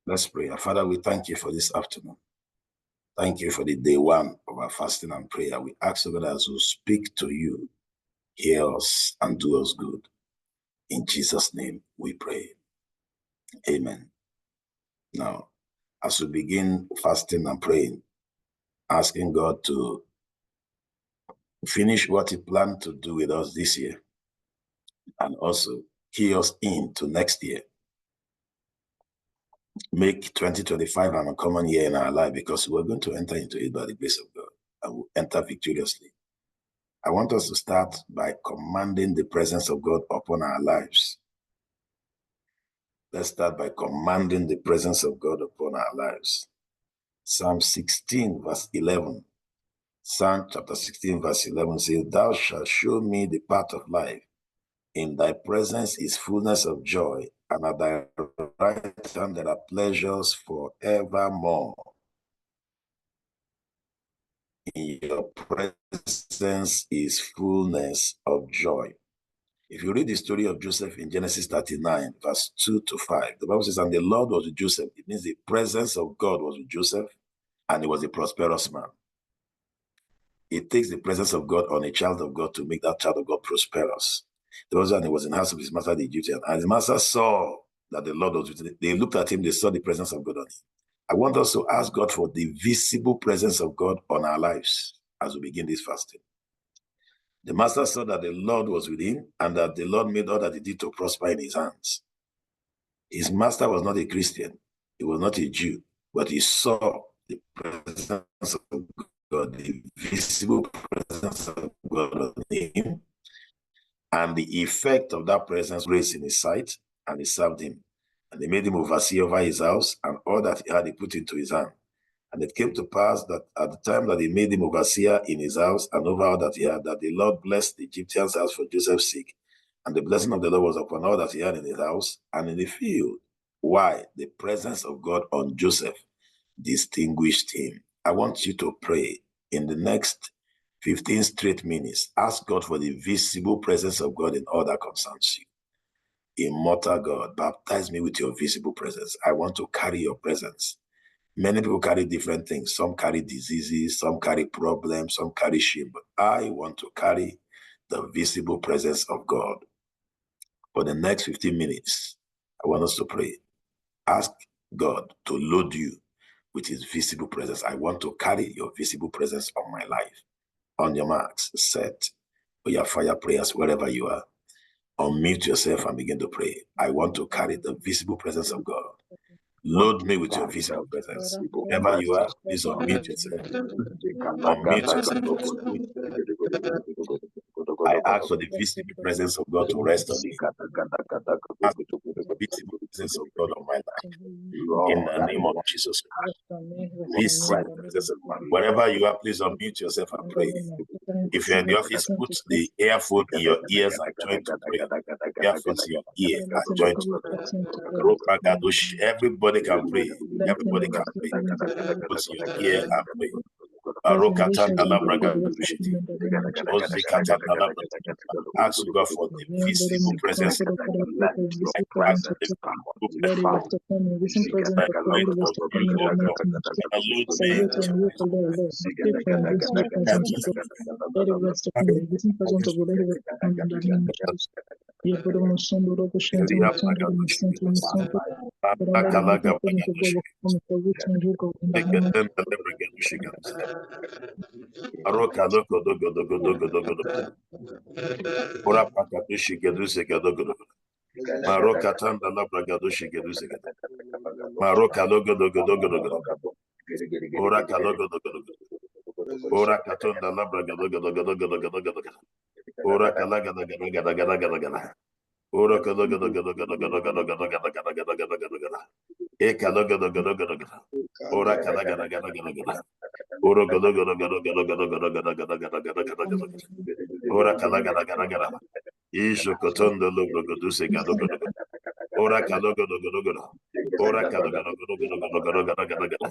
Let's pray. Father, we thank you for this afternoon. Thank you for the day one of our fasting and prayer. We ask, God, as we speak to you, hear us and do us good. In Jesus' name we pray. Amen. Now, as we begin fasting and praying, asking God to finish what he planned to do with us this year and also key us into next year. Make 2025 an uncommon year in our life because we're going to enter into it by the grace of God and we'll enter victoriously. I want us to start by commanding the presence of God upon our lives. Let's start by commanding the presence of God upon our lives. Psalm 16, verse 11. Psalm chapter 16, verse 11 says, "Thou shalt show me the path of life. In thy presence is fullness of joy, and at thy right hand there are pleasures forevermore." In your presence is fullness of joy. If you read the story of Joseph in Genesis 39, verse 2 to 5, the Bible says, "And the Lord was with Joseph." It means the presence of God was with Joseph, and he was a prosperous man. It takes the presence of God on a child of God to make that child of God prosperous. There was when he was in the house of his master, the Egyptian, and his master saw that the Lord was with him. They looked at him, they saw the presence of God on him. I want us to ask God for the visible presence of God on our lives as we begin this fasting. The master saw that the Lord was with him and that the Lord made all that he did to prosper in his hands. His master was not a Christian. He was not a Jew, but he saw the presence of God, the visible presence of God on him, and the effect of that presence raised in his sight, and he served him. And they made him overseer over his house, and all that he had he put into his hand. And it came to pass that at the time that he made him overseer in his house and over all that he had, that the Lord blessed the Egyptian's house for Joseph's sake. And the blessing of the Lord was upon all that he had in his house and in the field. Why? The presence of God on Joseph distinguished him. I want you to pray in the next 15 straight minutes. Ask God for the visible presence of God in all that concerns you. Immortal God, baptize me with your visible presence. I want to carry your presence. Many people carry different things. Some carry diseases, some carry problems, some carry shame. But I want to carry the visible presence of God. For the next 15 minutes, I want us to pray. Ask God to load you with his visible presence. I want to carry your visible presence on my life. On your marks, set for your fire prayers wherever you are. Unmute yourself and begin to pray. I want to carry the visible presence of God. Load me with your visible presence. Wherever you are, please unmute yourself. Unmute yourself. I ask for the visible presence of God to rest on me. Ask for the visible presence of God on my life. In the name of Jesus Christ. Wherever you are, please unmute yourself and pray. If you're in the office, put the earphone in your ears and join to pray. Earphones in your ear and join to pray. Everybody can pray. Everybody can pray. Put your ear and pray. Ask God for the visible presence of Marokatanda la bragadoshi geduze gada. Maroka logo dogo dogo dogo. Ora kalogo dogo dogo. Ora katonda la bragadogo dogo dogo dogo dogo dogo. Ora kalaga dogo dogo dogo dogo dogo. Ora kalogo dogo dogo dogo dogo dogo dogo dogo dogo dogo dogo. E kalogo dogo dogo dogo. Ora kalaga dogo dogo dogo. Ora kalogo dogo dogo dogo dogo dogo dogo dogo dogo. Ora kalaga dogo dogo. Isho kotondo lo brogoduse gado gado. Ora kalogo dogo dogo dogo. Ora kalogo dogo dogo dogo dogo dogo dogo.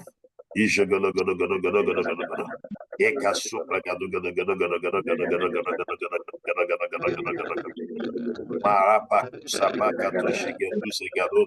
Isho gado gado gado gado gado gado gado. Eka supra gado gado gado gado gado gado gado gado gado gado gado gado gado. Marapa sapa kato shige duse gado.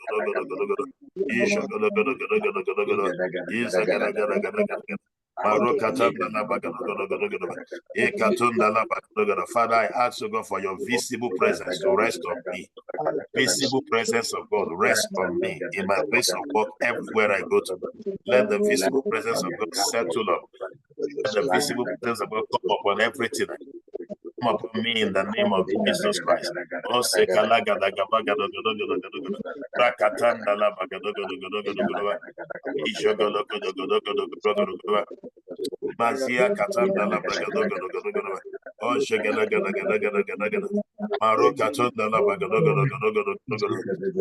Father, I ask, O God, for your visible presence to rest on me. Visible presence of God rest on me in my place of work, everywhere I go to. Let the visible presence of God settle up. Let the visible presence of God come upon everything. Come upon me in the name of Jesus Christ. Mazia katanda la bragadogo. Oh shagala gada gada gada gada gada. Maro katanda la bragadogo.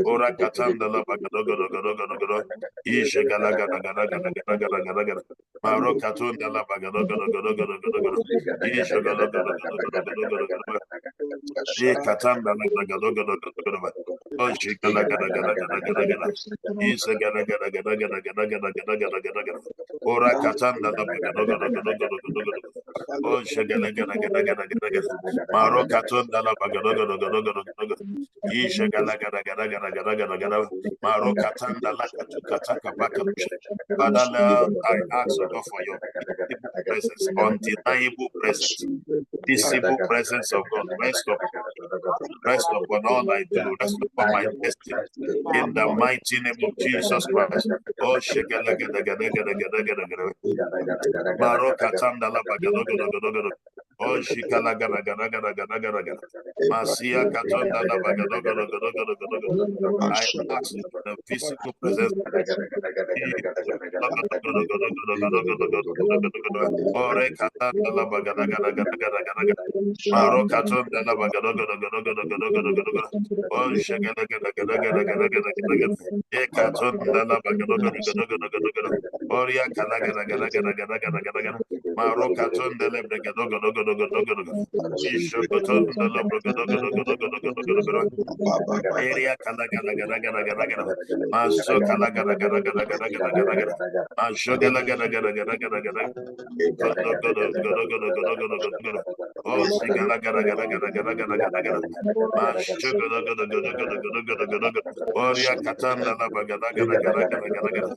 Ora katanda la bragadogo. Ishagala gada gada gada gada gada gada gada. Maro katanda la bragadogo. Ishagala gada gada gada. Katanda la bragadogo. Oh shagala gada gada gada gada gada. Ishagala gada gada gada gada gada gada gada gada. Ora katanda la bragadogo. Oh, shagala gada gada gada gada gada. Maro katunda la bagada gada gada gada gada. Ishagala gada gada gada gada gada gada. Maro katanda la katu kataka baka tusha. Father Lord, I ask O God for your visible presence, undeniable presence, visible presence of God. Rest upon all I do. Rest upon my destiny. In the mighty name of Jesus Christ. Oh, shagala gada gada gada gada gada gada. Maro katanda la bagada gada gada gada. Oh, shikala gada gada gada gada gada gada. Masia katonda la bagada gada gada gada gada gada. I ask in the physical presence. Ore katanda la bagada gada gada gada gada gada. Maro katonda la bagada gada gada gada gada gada gada gada. Oh, shagada gada gada gada gada gada gada gada. E katonda la bagada gada gada gada gada gada. Oria kala gada gada gada gada gada gada gada. Maro katonda la bagada gada gada gada gada gada. Ishokotonda la bagada gada gada gada gada gada gada. Area kala gada gada gada gada gada. Maso kala gada gada gada gada gada gada gada. Masho gada gada gada gada gada gada. Kondo gada gada gada gada gada gada gada. Oh, sigala gada gada gada gada gada gada gada. Masho gada gada gada gada gada gada gada gada. Oria katanda la bagada gada gada gada gada gada.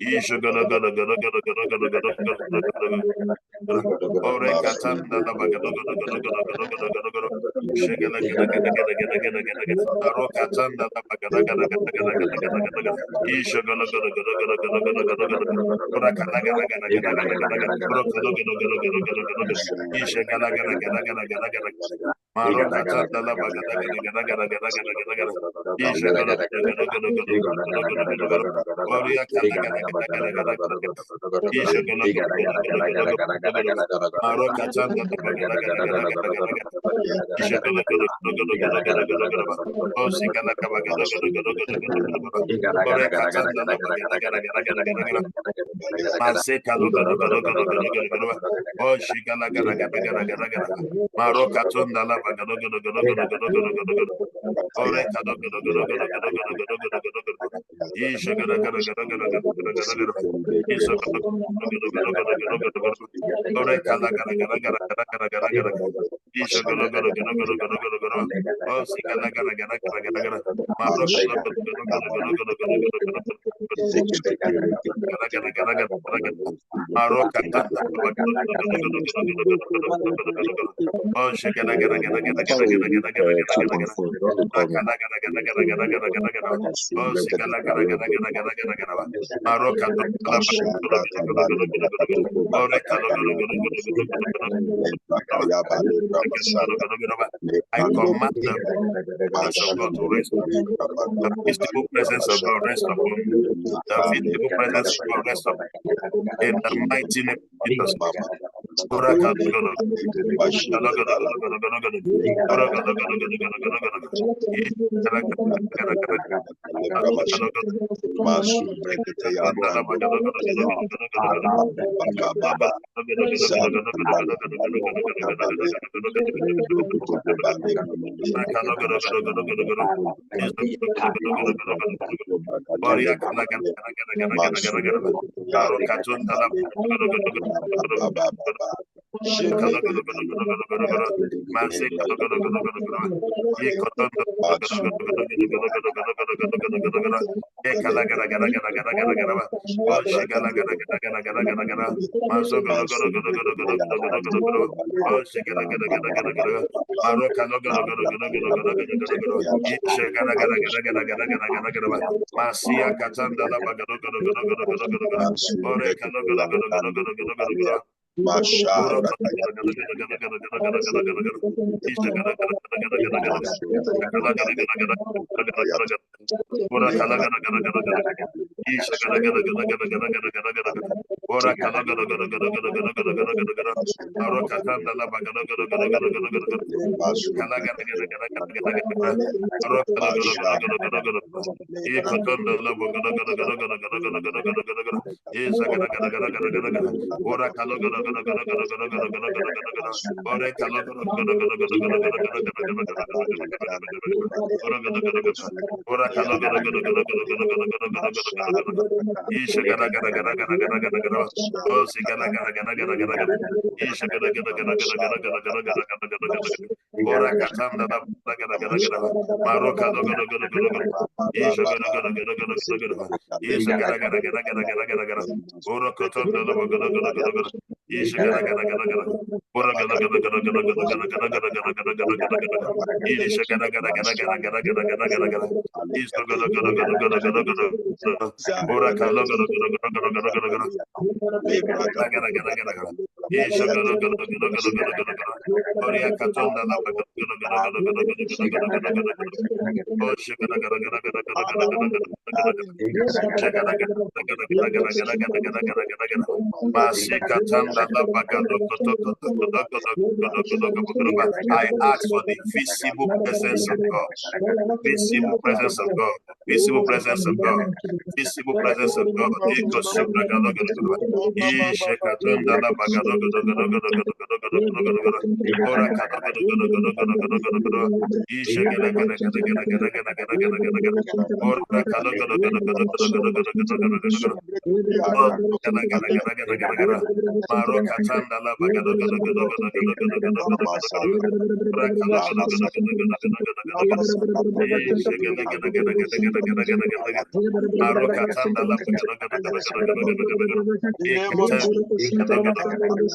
Isho gada gada gada gada gada gada gada gada gada. Ore katanda la bagada gada gada gada gada gada gada gada. Shagala gada gada gada gada gada gada gada. Aro katanda la bagada gada gada gada gada gada gada gada. Isha gada gada gada gada gada gada gada gada gada. Ora kala gada gada gada gada gada gada. Oro kala gada gada gada gada gada gada. Isha gada gada gada gada gada gada. Maro katanda la bagada gada gada gada gada gada gada gada. Isha gada gada gada gada gada gada gada gada gada. Oria gada gada gada gada gada gada. Isha gada gada gada gada gada gada gada. Maro katanda la bagada gada gada gada gada gada. Isha gada gada gada gada gada gada gada gada. Osi gada gada gada gada gada gada gada gada. Ore katanda la bagada gada gada gada gada gada. Maseka lo gada gada gada gada gada gada. Oh shigala gada gada gada gada gada. Maro katunda la bagada gada gada gada gada gada gada gada. Ore gada gada gada gada gada gada gada gada gada gada. Isha gada gada gada gada gada gada gada gada. Isha gada gada gada gada gada gada gada. Ore gada gada gada gada gada gada gada gada. Isha gada gada gada gada gada gada gada. Oh shigala gada gada gada gada gada. Maro gada gada gada gada gada gada gada gada gada. Maro katanda la bagada gada gada gada gada gada gada gada gada gada. Oh shigala gada gada gada gada gada gada gada gada gada. Rakala gada gada gada gada gada gada gada. Oh shigala gada gada gada gada gada gada. Maro katanda la bagada gada gada gada gada gada gada. Oh rekala gada gada gada gada gada gada. I command the presence of God to rest on you. The visible presence of God rest upon you. The visible presence of God rest upon you. In the mighty name of Jesus. Masia katanda la bagado gado gado gado gado gado gado. Ore kano gado gado gado gado gado gado gado. Ora gado gado gado gado gado gado gado gado gado gado. Isha gado gado gado gado gado gado. Kala gado gado gado gado gado gado gado. Ora kala gado gado gado gado. Isha gado gado gado gado gado gado gado gado gado. Ora kala gado gado gado gado gado gado gado gado gado. Aro katanda la bagado gado gado gado gado gado gado. Kala gado gado gado gado gado gado. Aro kala gado gado gado gado gado gado. Ye katanda la bagado gado gado gado gado gado gado gado gado gado. Isa gado gado gado gado gado gado. Ora kala gado gado gado gado gado gado gado gado gado gado. Ora kala gado gado gado gado gado gado gado gado gado gado gado gado gado. Ora gado gado gado. Ora kala gado gado gado gado gado gado gado gado gado gado gado. Isha gado gado gado gado gado gado gado. Oh si gado gado gado gado gado gado. Isha gado gado gado gado gado gado gado gado gado gado gado. Ora katanda la gado gado gado. Maro kala gado gado gado gado. Isha gada gada gada gada gada gada. Isha gada gada gada gada gada gada gada. Ora katanda la gada gada gada gada. Isha gada gada gada gada. Ora gada gada gada gada gada gada gada gada gada gada gada gada gada. Isha gada gada gada gada gada gada gada gada gada. Isha gada gada gada gada gada gada. Ora kala gada gada gada gada gada gada gada. Gada gada gada gada gada. Isha gada gada gada gada gada gada gada. Ora katanda la gada gada gada gada gada gada gada gada gada gada. Oh shigada gada gada gada gada gada gada gada gada gada. Shigada gada gada gada gada gada gada gada gada gada gada. Masikatanda la bagado koto koto koto koto koto koto koto koto. I ask for the visible presence of God. Visible presence of God. Visible presence of God. Visible presence of God. Eko supra gado gado gado. Ishekatanda la bagado gado gado gado gado gado gado gado gado gado. Ora gado gado gado gado gado gado gado gado. Ishekada gada gada gada gada gada gada gada gada gada. Ora gado gado gado gado gado gado gado gado gado gado gado. Oh gada gada gada gada gada gada. Maro katanda la bagado gado gado gado gado gado gado gado gado gado. Ora gado gado gado gado gado gado gado gado gado. Ishekada gada gada gada gada gada gada gada gada. Maro katanda la bagado gado gado gado gado gado gado gado. Ikatan gado gado.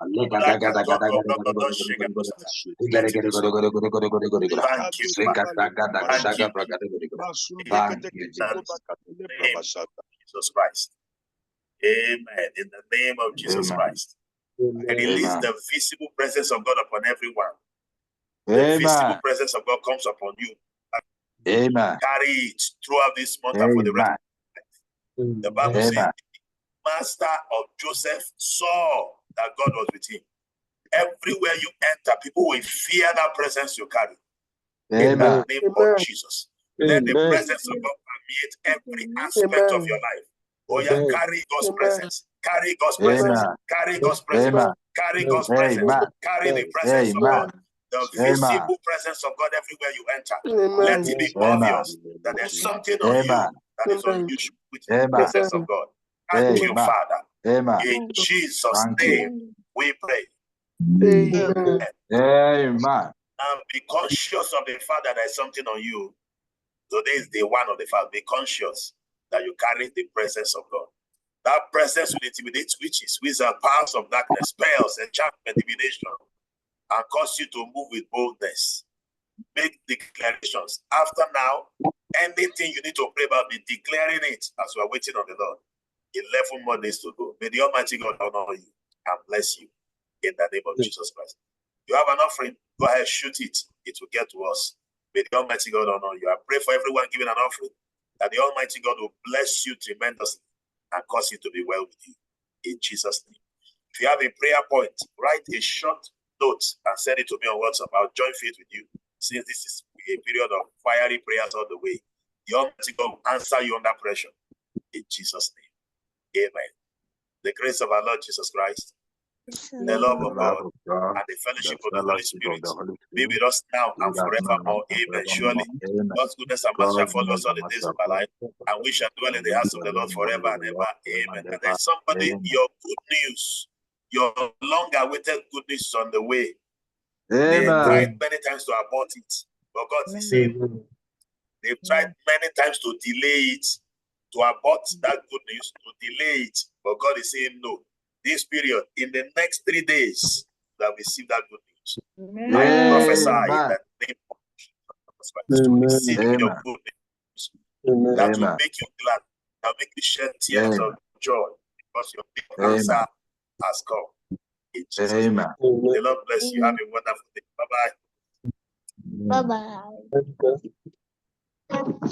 Thank you, Jesus Christ. Amen. In the name of Jesus Christ. I release the visible presence of God upon everyone. The visible presence of God comes upon you. Amen. Carry it throughout this month and for the rest of your life. The Bible says the master of Joseph saw that God was with him. Everywhere you enter, people will fear that presence you carry. In the name of Jesus. Let the presence of God permeate every aspect of your life. Oh yeah, carry God's presence. Carry God's presence. Carry God's presence. Carry God's presence. Carry the presence of God. The visible presence of God everywhere you enter. Let it be obvious that there's something on you that is unusual with the presence of God. Thank you, Father. In Jesus' name, we pray. Amen. And be conscious of the fact that there's something on you. Today is day one of the fact. Be conscious that you carry the presence of God. That presence will intimidate witches, wizards, powers of darkness, spells, enchantment, divination, and cause you to move with boldness. Make declarations. After now, anything you need to pray about, be declaring it as we are waiting on the Lord. 11 more days to go. May the Almighty God honor you and bless you in the name of Jesus Christ. You have an offering, go ahead, shoot it. It will get to us. May the Almighty God honor you. I pray for everyone giving an offering, that the Almighty God will bless you tremendously and cause you to be well with you. In Jesus' name. If you have a prayer point, write a short note and send it to me on WhatsApp. I'll join faith with you. Since this is a period of fiery prayers all the way, the Almighty God will answer you under pressure. In Jesus' name. Amen. The grace of our Lord Jesus Christ, the love of God, and the fellowship of the Holy Spirit be with us now and forevermore. Amen. Surely, God's goodness and mercy shall follow us all the days of our life, and we shall dwell in the house of the Lord forever and ever. Amen. And there's somebody, your good news, your long-awaited good news is on the way. They tried many times to abort it, but God is saying, they've tried many times to delay it, to abort that good news, to delay it, but God is saying no. This period, in the next 3 days, that we receive that good news. I prophesy in the name of Jesus Christ to receive your good news. That will make you glad, that will make you shed tears of joy, because your big answer has come. In Jesus' name. The Lord bless you. Have a wonderful day. Bye-bye. Bye-bye.